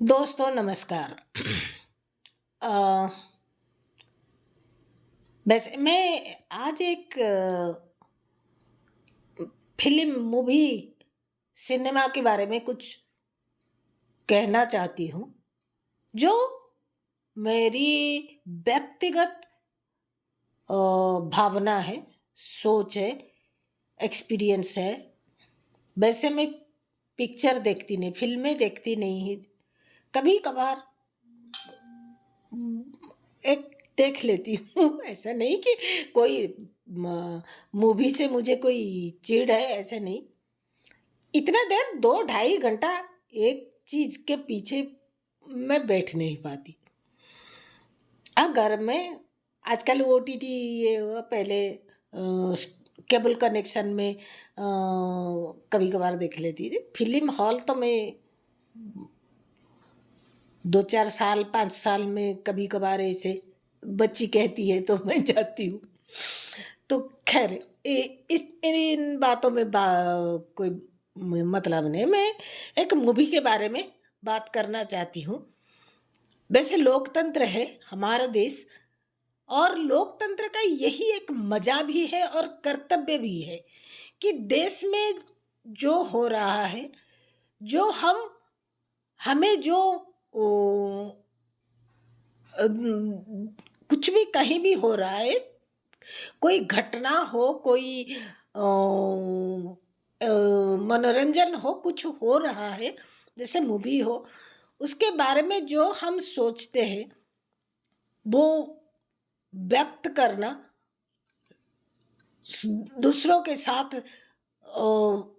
दोस्तों नमस्कार। अ, वैसे मैं आज एक फ़िल्म, मूवी, सिनेमा के बारे में कुछ कहना चाहती हूँ, जो मेरी व्यक्तिगत अ, भावना है, सोच है, एक्सपीरियंस है। वैसे मैं पिक्चर देखती नहीं, फ़िल्में देखती नहीं, कभी-कभार एक देख लेती हूँ। ऐसा नहीं कि कोई मूवी से मुझे कोई चिढ़ है, ऐसे नहीं। इतना देर 2 ढाई घंटा एक चीज के पीछे मैं बैठ नहीं पाती। घर में आजकल ओटीटी, ये वो, पहले केबल कनेक्शन में कभी कभार देख लेती थी। फिल्म हॉल तो मैं 2 4 साल 5 साल में कभी कभार ऐसे बच्ची कहती है तो मैं जाती हूँ। तो खैर, इन बातों में कोई मतलब नहीं। मैं एक मूवी के बारे में बात करना चाहती हूँ। वैसे लोकतंत्र है हमारा देश, और लोकतंत्र का यही एक मजा भी है और कर्तव्य भी है कि देश में जो हो रहा है, जो हमें जो ओ, कुछ भी कहीं भी हो रहा है, कोई घटना हो, कोई मनोरंजन हो, कुछ हो रहा है, जैसे मूवी हो, उसके बारे में जो हम सोचते हैं वो व्यक्त करना, दूसरों के साथ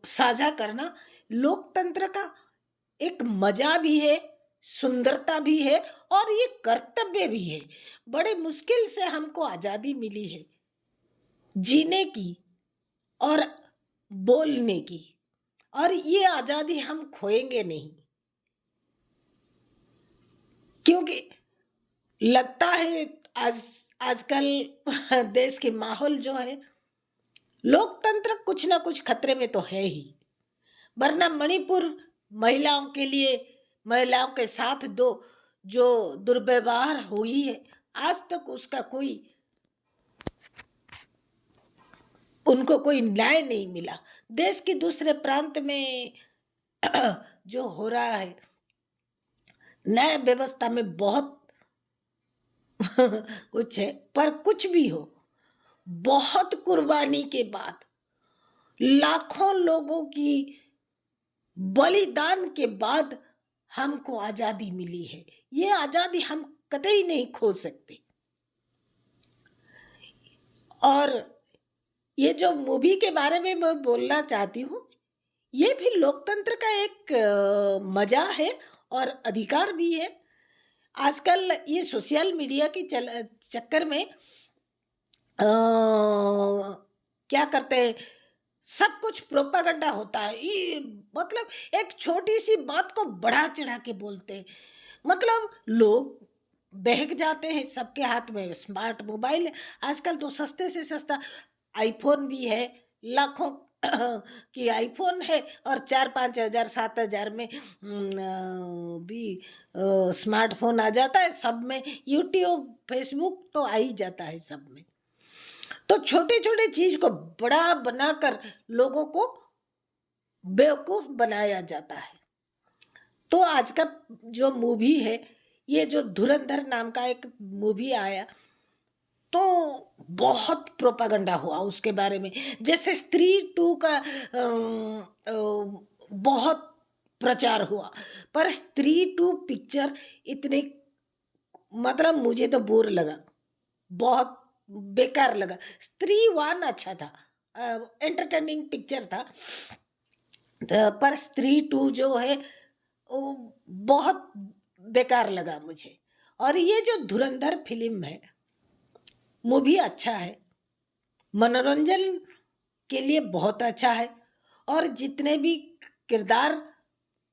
साझा करना, लोकतंत्र का एक मजा भी है, सुंदरता भी है, और ये कर्तव्य भी है। बड़े मुश्किल से हमको आजादी मिली है जीने की और बोलने की, और ये आजादी हम खोएंगे नहीं, क्योंकि लगता है आज आजकल देश के माहौल जो है, लोकतंत्र कुछ ना कुछ खतरे में तो है ही। वरना मणिपुर महिलाओं के लिए, महिलाओं के साथ दो जो दुर्व्यवहार हुई है, आज तक उसका कोई, उनको कोई न्याय नहीं मिला। देश के दूसरे प्रांत में जो हो रहा है, न्याय व्यवस्था में बहुत कुछ है, पर कुछ भी हो, बहुत कुर्बानी के बाद, लाखों लोगों की बलिदान के बाद हमको आजादी मिली है। ये आजादी हम कतई नहीं खो सकते। और ये जो मूवी के बारे में मैं बोलना चाहती हूँ, ये भी लोकतंत्र का एक मजा है और अधिकार भी है। आजकल ये सोशल मीडिया के चक्कर में क्या करते हैं, सब कुछ प्रोपागंडा होता है। ये मतलब एक छोटी सी बात को बढ़ा चढ़ा के बोलते हैं। मतलब लोग बहक जाते हैं। सबके हाथ में स्मार्ट मोबाइल है। आजकल तो सस्ते से सस्ता आईफोन भी है, लाखों की आईफोन है, और 4 5 हज़ार 7 हज़ार में भी स्मार्टफोन आ जाता है। सब में यूट्यूब फेसबुक तो आ ही जाता है सब में। तो छोटे छोटे चीज को बड़ा बनाकर लोगों को बेवकूफ बनाया जाता है। तो आज का जो मूवी है, ये जो धुरंधर नाम का एक मूवी आया, तो बहुत प्रोपागंडा हुआ उसके बारे में। जैसे स्त्री टू का बहुत प्रचार हुआ, पर स्त्री टू पिक्चर इतने, मतलब मुझे तो बोर लगा, बहुत बेकार लगा। स्त्री वन अच्छा था, एंटरटेनिंग पिक्चर था। पर स्त्री टू जो है वो बहुत बेकार लगा मुझे। और ये जो धुरंधर फिल्म है, मूवी अच्छा है, मनोरंजन के लिए बहुत अच्छा है। और जितने भी किरदार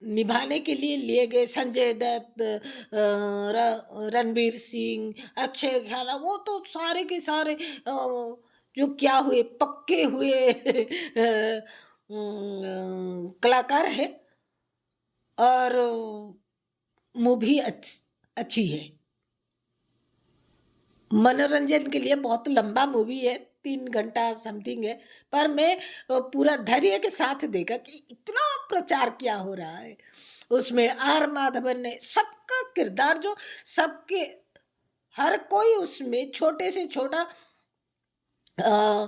निभाने के लिए लिए गए, संजय दत्त, रणवीर सिंह, अक्षय खन्ना, वो तो सारे के सारे जो क्या हुए, पक्के हुए कलाकार है। और मूवी अच्छी है। मनोरंजन के लिए बहुत लंबा मूवी है, 3 घंटा समथिंग है, पर मैं पूरा धैर्य के साथ देखा कि इतना प्रचार क्या हो रहा है। उसमें आर माधवन ने सबका किरदार, जो सबके हर कोई उसमें छोटे से छोटा अ,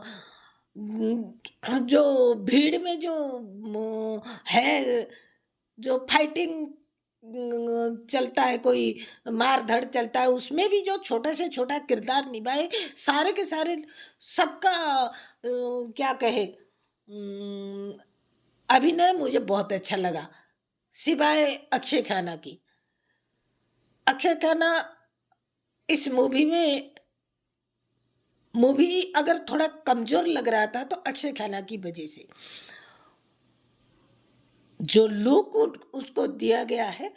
जो भीड़ में जो है, जो फाइटिंग चलता है, कोई मार धड़ चलता है, उसमें भी जो छोटा से छोटा किरदार निभाए, सारे के सारे सबका क्या कहे, अभिनय मुझे बहुत अच्छा लगा, सिवाय अक्षय खन्ना की। अक्षय खन्ना इस मूवी अगर थोड़ा कमजोर लग रहा था तो अक्षय खन्ना की वजह से, जो लुक उसको दिया गया है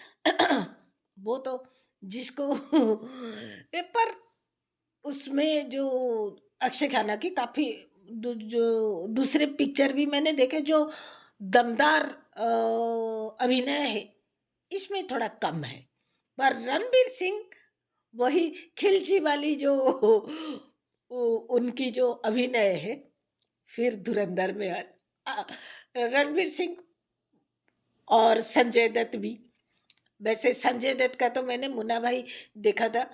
वो तो जिसको पर उसमें जो अक्षय खन्ना की काफी जो दूसरे पिक्चर भी मैंने देखे, जो दमदार अभिनय है, इसमें थोड़ा कम है। पर रणबीर सिंह वही खिलजी वाली जो उनकी जो अभिनय है, फिर धुरंधर में रणबीर सिंह और संजय दत्त भी। वैसे संजय दत्त का तो मैंने मुन्ना भाई देखा था,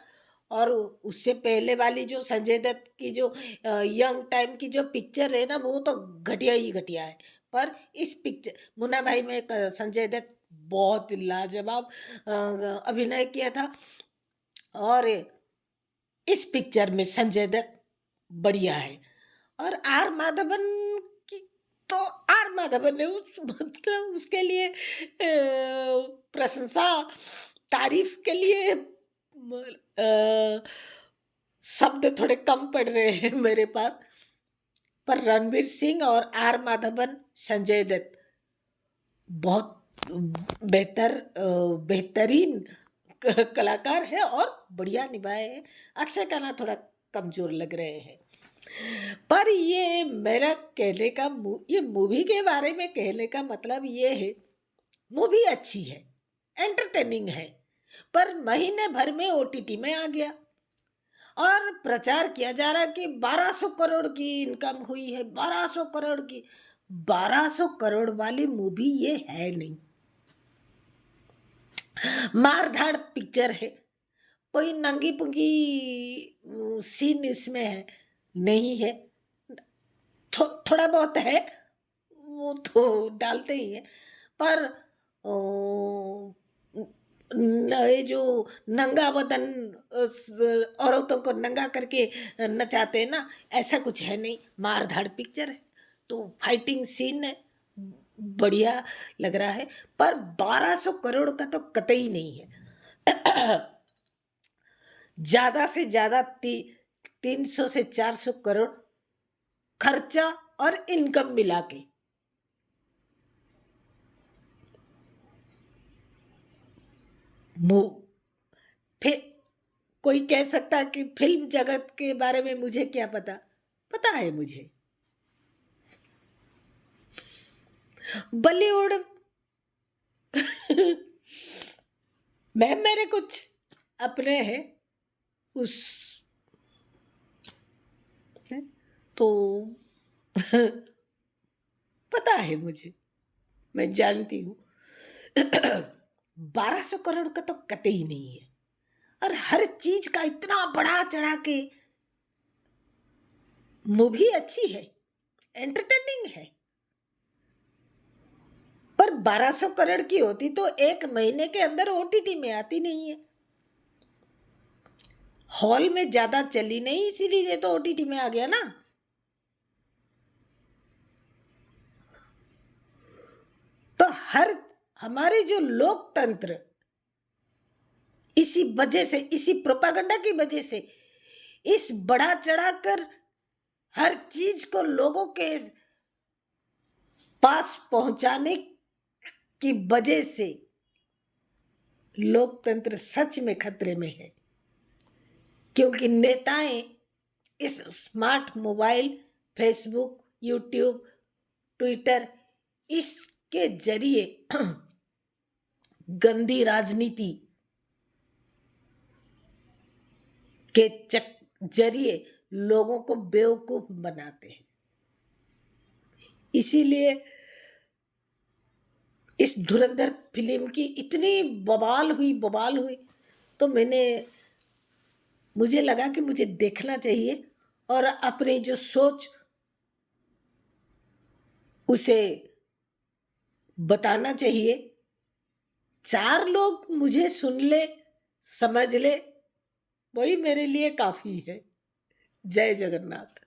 और उससे पहले वाली जो संजय दत्त की जो यंग टाइम की जो पिक्चर है ना, वो तो घटिया ही घटिया है। पर इस पिक्चर मुन्ना भाई में संजय दत्त बहुत लाजवाब अभिनय किया था, और इस पिक्चर में संजय दत्त बढ़िया है। और आर माधवन की तो आर माधवन ने मतलब उसके लिए प्रशंसा, तारीफ के लिए शब्द थोड़े कम पड़ रहे हैं मेरे पास। पर रणवीर सिंह और आर माधवन, संजय दत्त बहुत बेहतरीन कलाकार है और बढ़िया निभाए हैं। अक्षय खन्ना थोड़ा कमजोर लग रहे हैं। पर ये मेरा कहने का ये मूवी के बारे में कहने का मतलब ये है, मूवी अच्छी है, एंटरटेनिंग है, पर महीने भर में ओटीटी में आ गया और प्रचार किया जा रहा है कि 1200 करोड़ की इनकम हुई है, 1200 करोड़ की। 1200 करोड़ वाली मूवी ये है नहीं। मारधाड़ पिक्चर है, कोई नंगी पुंगी सीन इसमें है नहीं है, थोड़ा बहुत है, वो तो डालते ही है। पर ये जो नंगा बदन औरतों को नंगा करके नचाते हैं ना, ऐसा कुछ है नहीं। मारधाड़ पिक्चर है तो फाइटिंग सीन है, बढ़िया लग रहा है। पर 1200 करोड़ का तो कतई नहीं है। ज्यादा से ज्यादा 300 से 400 करोड़ खर्चा और इनकम मिला के। फिर कोई कह सकता कि फिल्म जगत के बारे में मुझे क्या पता, पता है मुझे। बॉलीवुड मैं मेरे कुछ अपने हैं उस तो पता है मुझे, मैं जानती हूँ। 1200 करोड़ का तो कतई नहीं है, और हर चीज का इतना बड़ा चढ़ा के मूवी अच्छी है, एंटरटेनिंग है। पर 1200 करोड़ की होती तो एक महीने के अंदर ओटीटी में आती नहीं है। हॉल में ज्यादा चली नहीं, इसीलिए तो ओटीटी में आ गया ना। तो हर हमारे जो लोकतंत्र इसी वजह से, इसी प्रोपागंडा की वजह से, इस बढ़ा चढ़ाकर हर चीज को लोगों के पास पहुंचाने की वजह से लोकतंत्र सच में खतरे में है। क्योंकि नेताएं इस smart mobile, Facebook, YouTube, Twitter, इसके जरिए गंदी राजनीति के जरिए लोगों को बेवकूफ बनाते हैं। इसीलिए इस धुरंधर फिल्म की इतनी बवाल हुई, तो मुझे लगा कि मुझे देखना चाहिए और अपनी जो सोच उसे बताना चाहिए। 4 लोग मुझे सुन ले, समझ ले, वही मेरे लिए काफ़ी है। जय जगन्नाथ।